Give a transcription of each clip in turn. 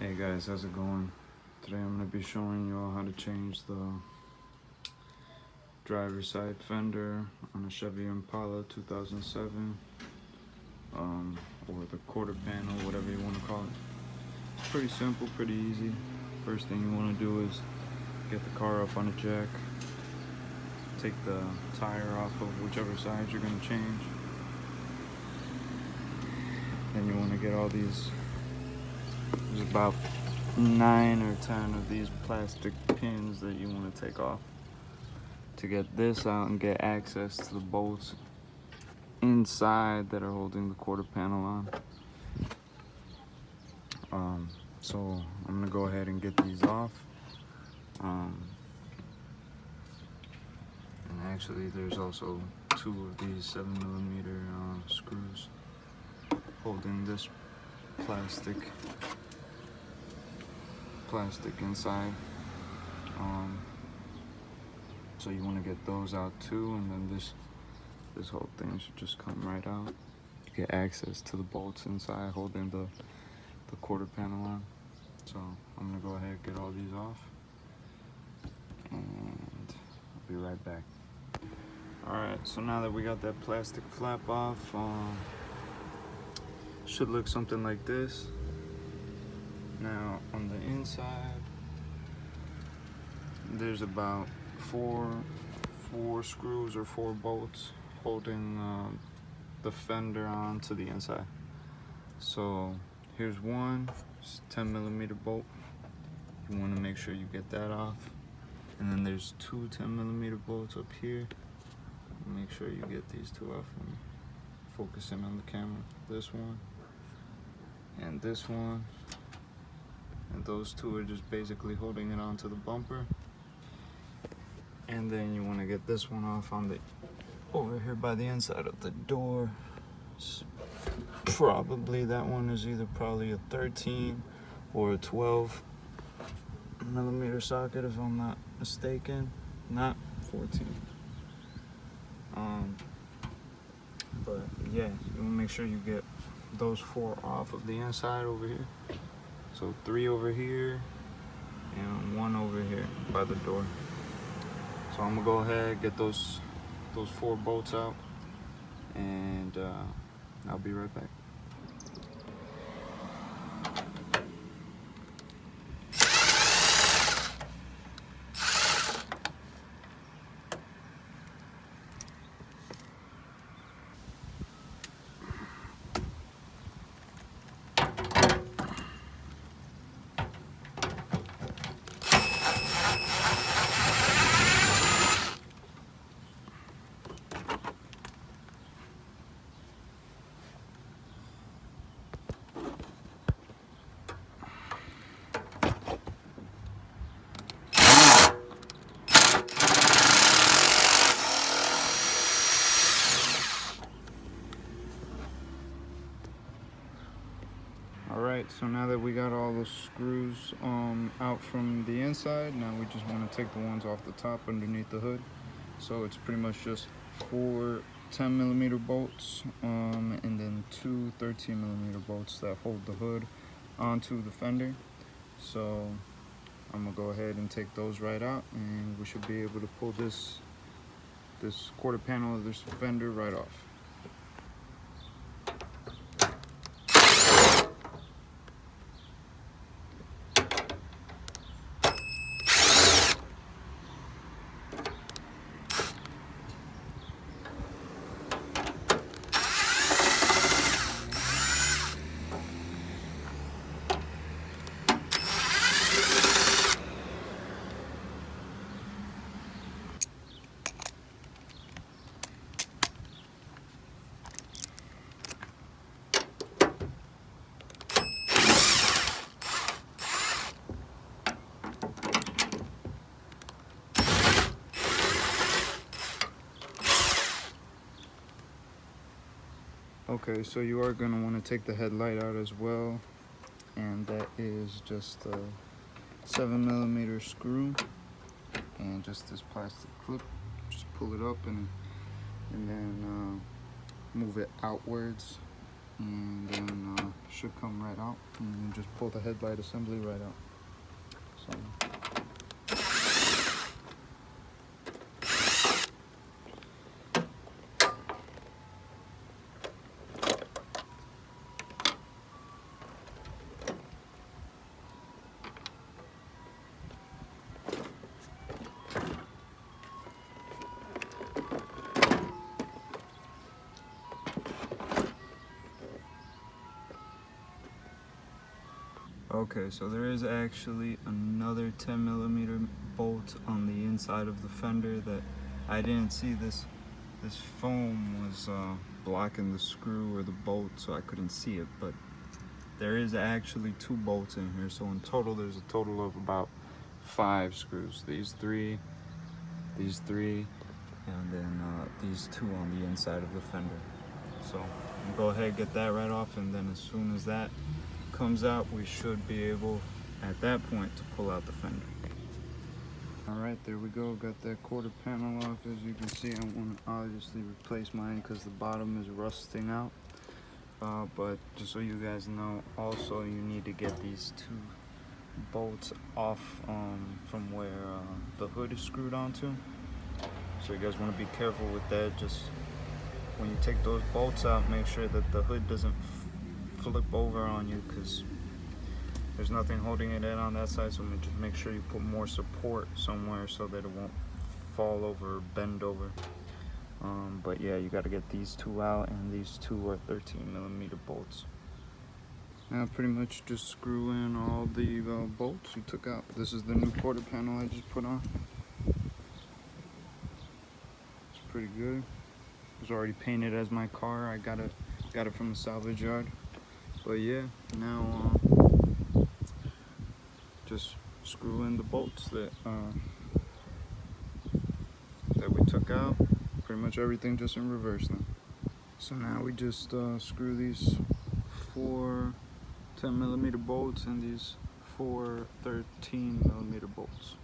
Hey guys, how's it going? Today I'm going to be showing you all how to change the driver's side fender on a Chevy Impala 2007, or the quarter panel, whatever you want to call it. It's pretty simple, pretty easy. First thing you want to do is get the car up on a jack, take the tire off of whichever side you're going to change. Then you want to get all these, there's about 9 or 10 of these plastic pins that you want to take off to get this out and get access to the bolts inside that are holding the quarter panel on. So I'm gonna go ahead and get these off. And actually there's also 2 of these 7mm screws holding this plastic inside. So you want to get those out too, and then this whole thing should just come right out. You get access to the bolts inside holding the quarter panel on. So I'm gonna go ahead and get all these off, and I'll be right back. Alright, so now that we got that plastic flap off, should look something like this. Now on the inside, there's about four screws or 4 bolts holding the fender on to the inside. So here's one, it's 10mm bolt. You want to make sure you get that off. And then there's 2 10mm bolts up here. Make sure you get these 2 off. And focusing on the camera. This one and this one. And those 2 are just basically holding it onto the bumper. And then you want to get this one off on the over here by the inside of the door. Probably that one is probably a 13 or a 12mm socket, if I'm not mistaken, not 14. But yeah, you want to make sure you get those 4 off of the inside over here. So 3 over here and 1 over here by the door. So I'm gonna go ahead, get those 4 bolts out, and I'll be right back. Alright, so now that we got all the screws out from the inside, now we just want to take the ones off the top underneath the hood. So it's pretty much just 4 10mm bolts and then 2 13mm bolts that hold the hood onto the fender. So I'm gonna go ahead and take those right out, and we should be able to pull this quarter panel of this fender right off. Okay, so you are going to want to take the headlight out as well, and that is just a 7mm screw and just this plastic clip. Just pull it up and then move it outwards and then should come right out, and you just pull the headlight assembly right out. So okay, so there is actually another 10mm bolt on the inside of the fender that I didn't see. This foam was blocking the screw or the bolt, so I couldn't see it, but there is actually 2 bolts in here. So in total, there's a total of about 5 screws. These three, and then these 2 on the inside of the fender. So I'll go ahead and get that right off, and then as soon as that comes out, we should be able at that point to pull out the fender. All right, there we go. Got that quarter panel off. As you can see, I want to obviously replace mine because the bottom is rusting out. But just so you guys know, also you need to get these 2 bolts off from where the hood is screwed onto. So you guys want to be careful with that. Just when you take those bolts out, make sure that the hood doesn't flip over on you, because there's nothing holding it in on that side. So just make sure you put more support somewhere so that it won't fall over or bend over. But yeah, you got to get these 2 out, and these 2 are 13mm bolts. Now pretty much just screw in all the bolts you took out. This is the new quarter panel I just put on. It's pretty good. It was already painted as my car. I got it from the salvage yard. But yeah, now just screw in the bolts that we took out. Pretty much everything just in reverse now. So now we just screw these 4 10mm bolts and these 4 13mm bolts.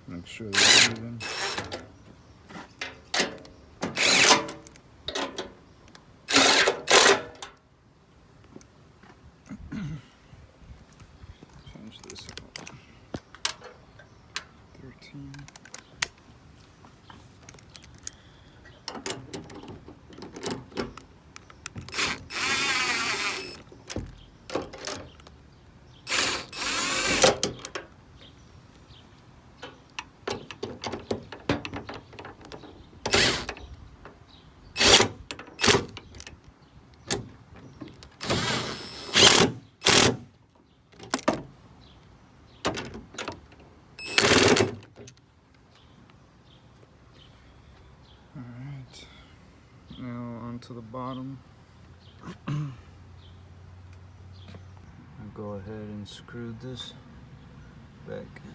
Make sure they're even. Change this up. 13. Alright, now onto the bottom. I'll go ahead and screw this back in.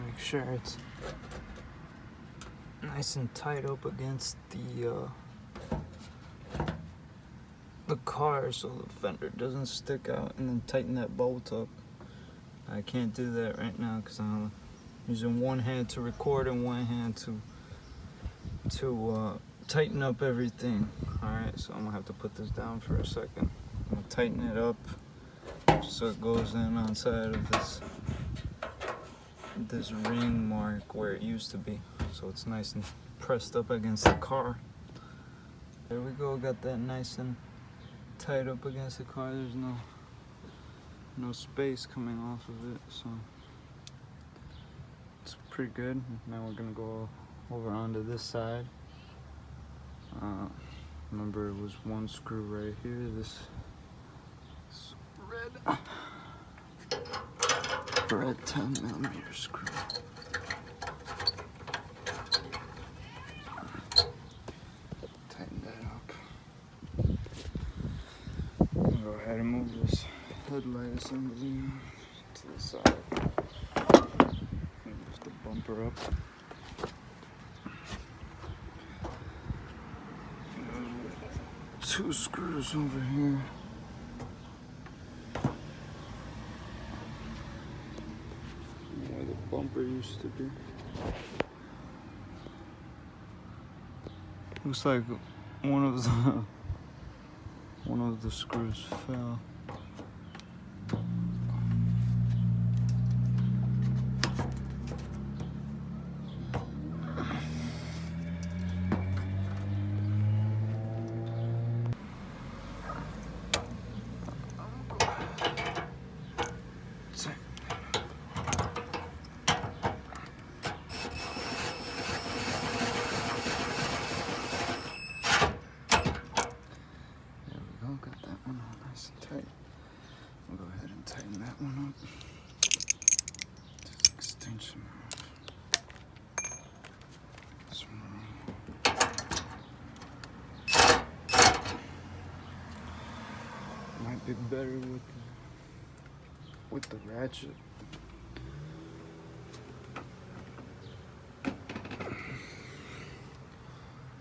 Make sure it's nice and tight up against the car so the fender doesn't stick out, and then tighten that bolt up. I can't do that right now because I'm using one hand to record and one hand to tighten up everything. Alright, so I'm gonna have to put this down for a second. I'm gonna tighten it up so it goes in on side of this ring mark where it used to be, so it's nice and pressed up against the car. There we go, got that nice and tight up against the car. There's no space coming off of it, so it's pretty good. Now we're gonna go over onto this side. Remember, it was 1 screw right here, this red 10mm screw. Tighten that up. Go ahead and move this headlight assembly to the side. Lift the bumper up. 2 screws over here. Where the bumper used to be. Looks like one of the screws fell. Got that one all nice and tight. We'll go ahead and tighten that one up. Just extension off. This one might be better with the ratchet.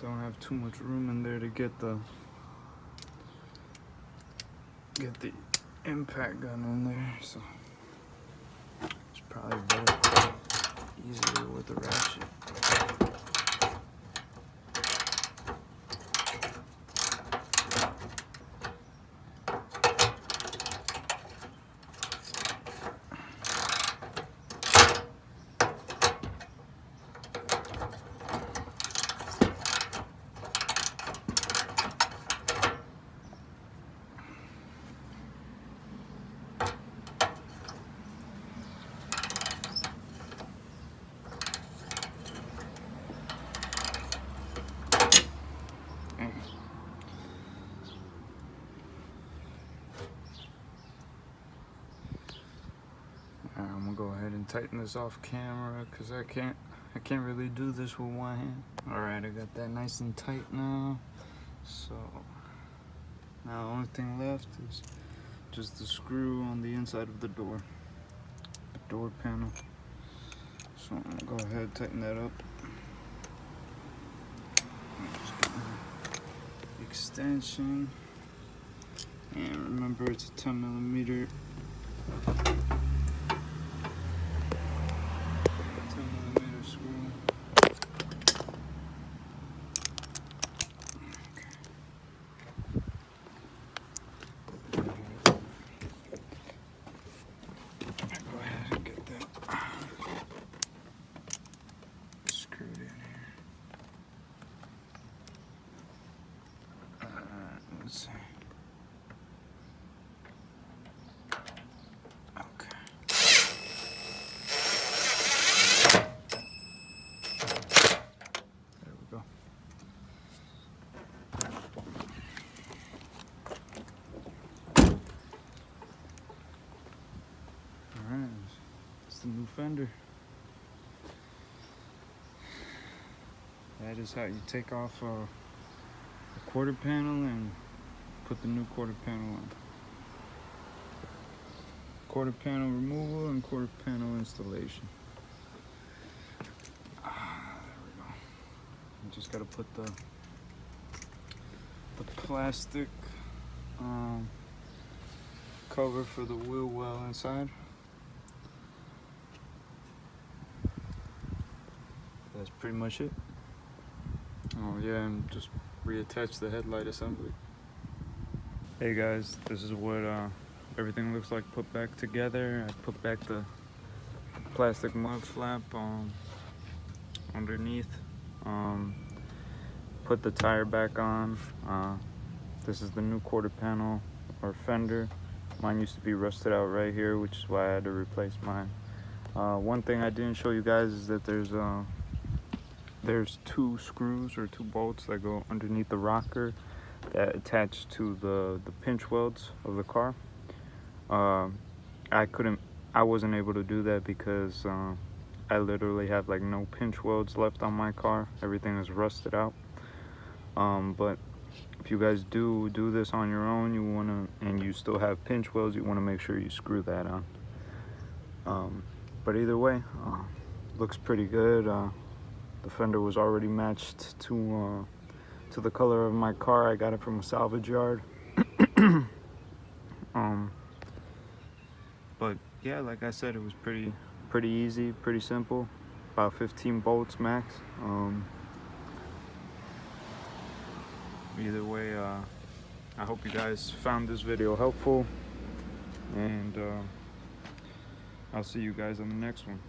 Don't have too much room in there to get the impact gun in there, so it's probably better, easier with the ratchet. I'm gonna go ahead and tighten this off camera because I can't really do this with one hand. All right, I got that nice and tight now. So now the only thing left is just the screw on the inside of the door panel. So I'm gonna go ahead and tighten that up. Just get my extension, and remember it's a 10mm. Let's see. Okay. There we go. All right, it's the new fender. That is how you take off a quarter panel and put the new quarter panel on. Quarter panel removal and quarter panel installation. There we go. You just gotta put the plastic cover for the wheel well inside. That's pretty much it. Oh yeah, and just reattach the headlight assembly. Hey guys, this is what everything looks like put back together. I put back the plastic mud flap underneath. Put the tire back on. This is the new quarter panel or fender. Mine used to be rusted out right here, which is why I had to replace mine. One thing I didn't show you guys is that there's 2 screws or 2 bolts that go underneath the rocker that attach to the pinch welds of the car. I wasn't able to do that because I literally have like no pinch welds left on my car. Everything is rusted out. But if you guys do this on your own, and you still have pinch welds, you want to make sure you screw that on. But either way, looks pretty good. The fender was already matched to to the color of my car. I got it from a salvage yard. But yeah, like I said, it was pretty easy, pretty simple. About 15 bolts max. Either way, I hope you guys found this video helpful, and I'll see you guys on the next one.